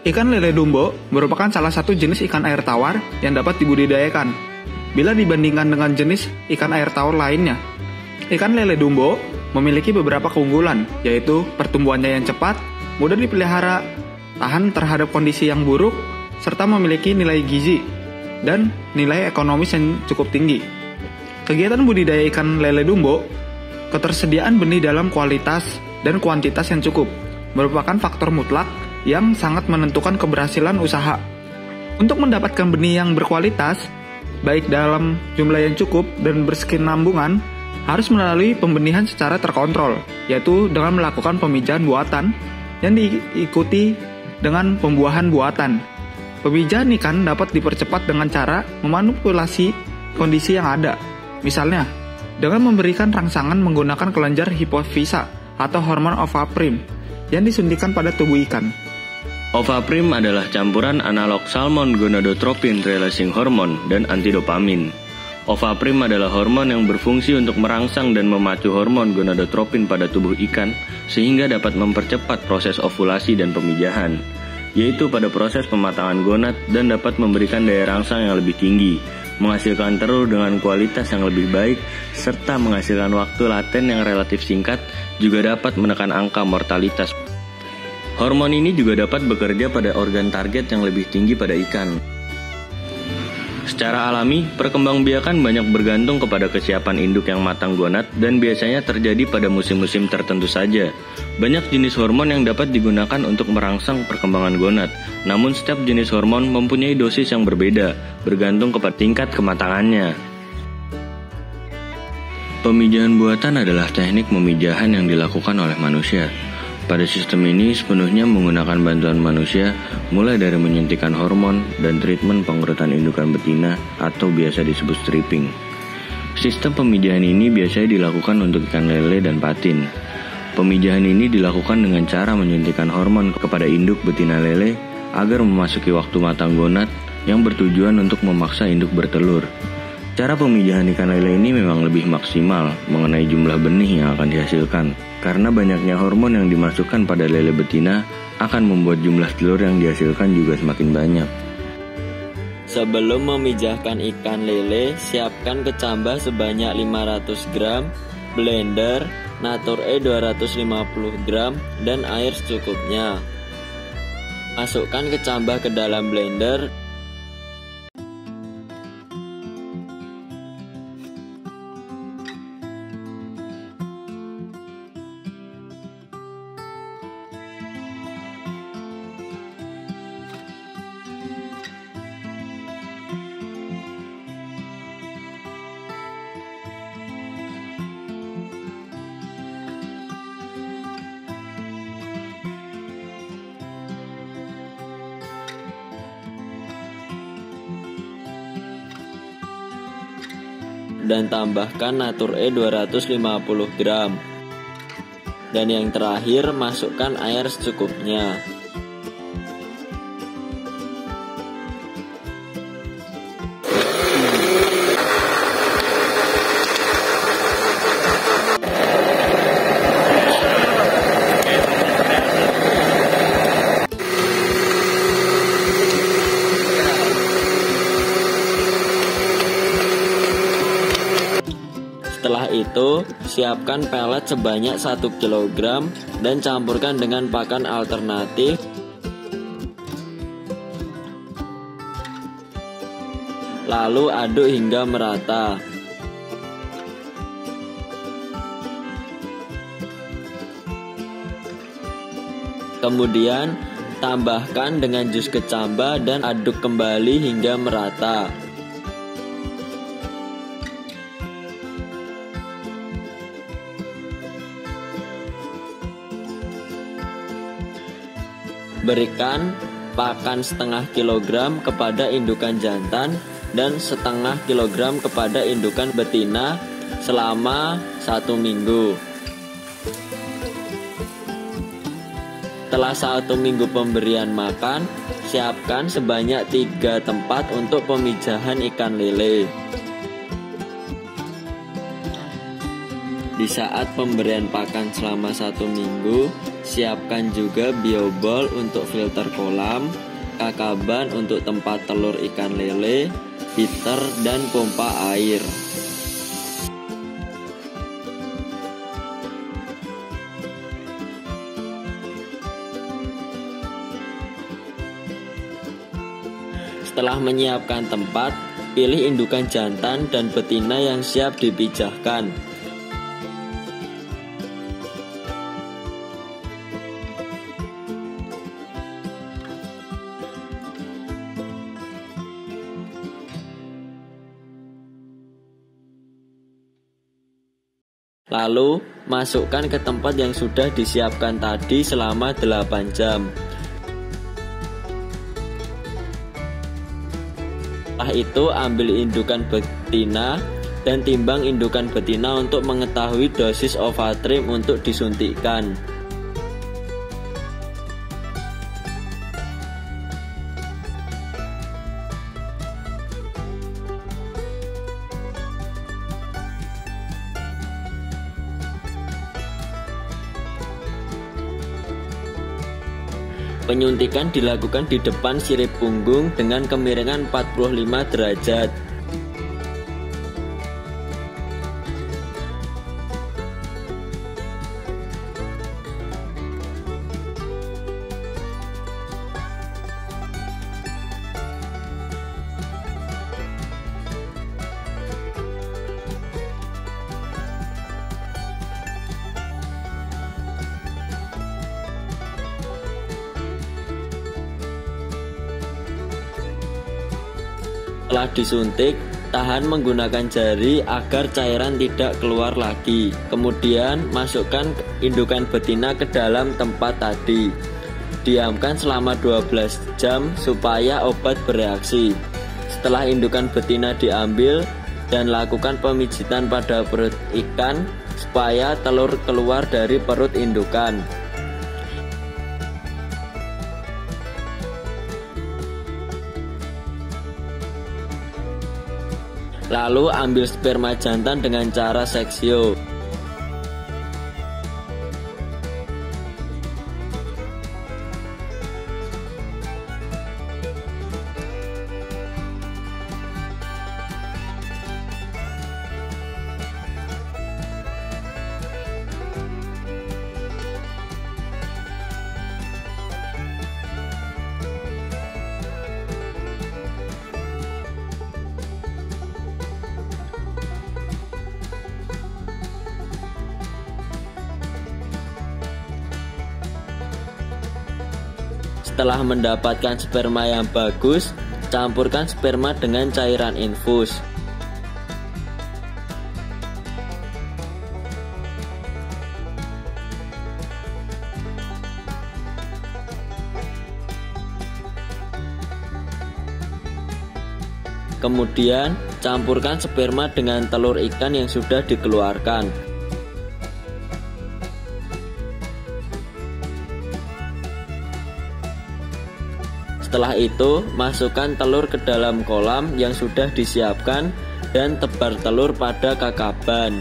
Ikan lele dumbo merupakan salah satu jenis ikan air tawar yang dapat dibudidayakan. Bila dibandingkan dengan jenis ikan air tawar lainnya, ikan lele dumbo memiliki beberapa keunggulan, yaitu pertumbuhannya yang cepat, mudah dipelihara, tahan terhadap kondisi yang buruk, serta memiliki nilai gizi dan nilai ekonomis yang cukup tinggi. Kegiatan budidaya ikan lele dumbo, ketersediaan benih dalam kualitas dan kuantitas yang cukup, merupakan faktor mutlak yang sangat menentukan keberhasilan usaha. Untuk mendapatkan benih yang berkualitas, baik dalam jumlah yang cukup dan berkesinambungan, harus melalui pembenihan secara terkontrol, yaitu dengan melakukan pemijahan buatan yang diikuti dengan pembuahan buatan. Pemijahan ikan dapat dipercepat dengan cara memanipulasi kondisi yang ada. Misalnya, dengan memberikan rangsangan menggunakan kelenjar hipofisa atau hormon ovaprim yang disuntikan pada tubuh ikan. Ovaprim adalah campuran analog salmon gonadotropin releasing hormone dan antidopamin. Ovaprim adalah hormon yang berfungsi untuk merangsang dan memacu hormon gonadotropin pada tubuh ikan sehingga dapat mempercepat proses ovulasi dan pemijahan, yaitu pada proses pematangan gonad, dan dapat memberikan daya rangsang yang lebih tinggi, menghasilkan telur dengan kualitas yang lebih baik, serta menghasilkan waktu laten yang relatif singkat, juga dapat menekan angka mortalitas. Hormon ini juga dapat bekerja pada organ target yang lebih tinggi pada ikan. Secara alami, perkembangbiakan banyak bergantung kepada kesiapan induk yang matang gonad dan biasanya terjadi pada musim-musim tertentu saja. Banyak jenis hormon yang dapat digunakan untuk merangsang perkembangan gonad, namun setiap jenis hormon mempunyai dosis yang berbeda, bergantung kepada tingkat kematangannya. Pemijahan buatan adalah teknik memijahan yang dilakukan oleh manusia. Pada sistem ini sepenuhnya menggunakan bantuan manusia, mulai dari menyuntikkan hormon dan treatment pengurutan indukan betina atau biasa disebut stripping. Sistem pemijahan ini biasanya dilakukan untuk ikan lele dan patin. Pemijahan ini dilakukan dengan cara menyuntikkan hormon kepada induk betina lele agar memasuki waktu matang gonad yang bertujuan untuk memaksa induk bertelur. Cara pemijahan ikan lele ini memang lebih maksimal mengenai jumlah benih yang akan dihasilkan, karena banyaknya hormon yang dimasukkan pada lele betina akan membuat jumlah telur yang dihasilkan juga semakin banyak. Sebelum memijahkan ikan lele, siapkan kecambah sebanyak 500 gram, blender, Natur E 250 gram, dan air secukupnya. Masukkan kecambah ke dalam blender. Dan tambahkan Natur E 250 gram. Dan yang terakhir, masukkan air secukupnya. Setelah itu, siapkan pelet sebanyak 1 kg dan campurkan dengan pakan alternatif. Lalu aduk hingga merata. Kemudian, tambahkan dengan jus kecambah dan aduk kembali hingga merata. Berikan pakan setengah kilogram kepada indukan jantan dan setengah kilogram kepada indukan betina selama 1 minggu. Setelah 1 minggu pemberian makan, siapkan sebanyak 3 tempat untuk pemijahan ikan lele. Di saat pemberian pakan selama 1 minggu, siapkan juga biobol untuk filter kolam, kakaban untuk tempat telur ikan lele, heater, dan pompa air. Setelah menyiapkan tempat, pilih indukan jantan dan betina yang siap dipijahkan. Lalu, masukkan ke tempat yang sudah disiapkan tadi selama 8 jam. Setelah itu, ambil indukan betina dan timbang indukan betina untuk mengetahui dosis Ovatrim untuk disuntikkan. Penyuntikan dilakukan di depan sirip punggung dengan kemiringan 45 derajat. Setelah disuntik, tahan menggunakan jari agar cairan tidak keluar lagi. Kemudian masukkan indukan betina ke dalam tempat tadi. Diamkan selama 12 jam supaya obat bereaksi. Setelah indukan betina diambil dan lakukan pemijitan pada perut ikan supaya telur keluar dari perut indukan. Lalu ambil sperma jantan dengan cara seksio. Setelah mendapatkan sperma yang bagus, campurkan sperma dengan cairan infus. Kemudian, campurkan sperma dengan telur ikan yang sudah dikeluarkan. Setelah itu, masukkan telur ke dalam kolam yang sudah disiapkan dan tebar telur pada kakaban.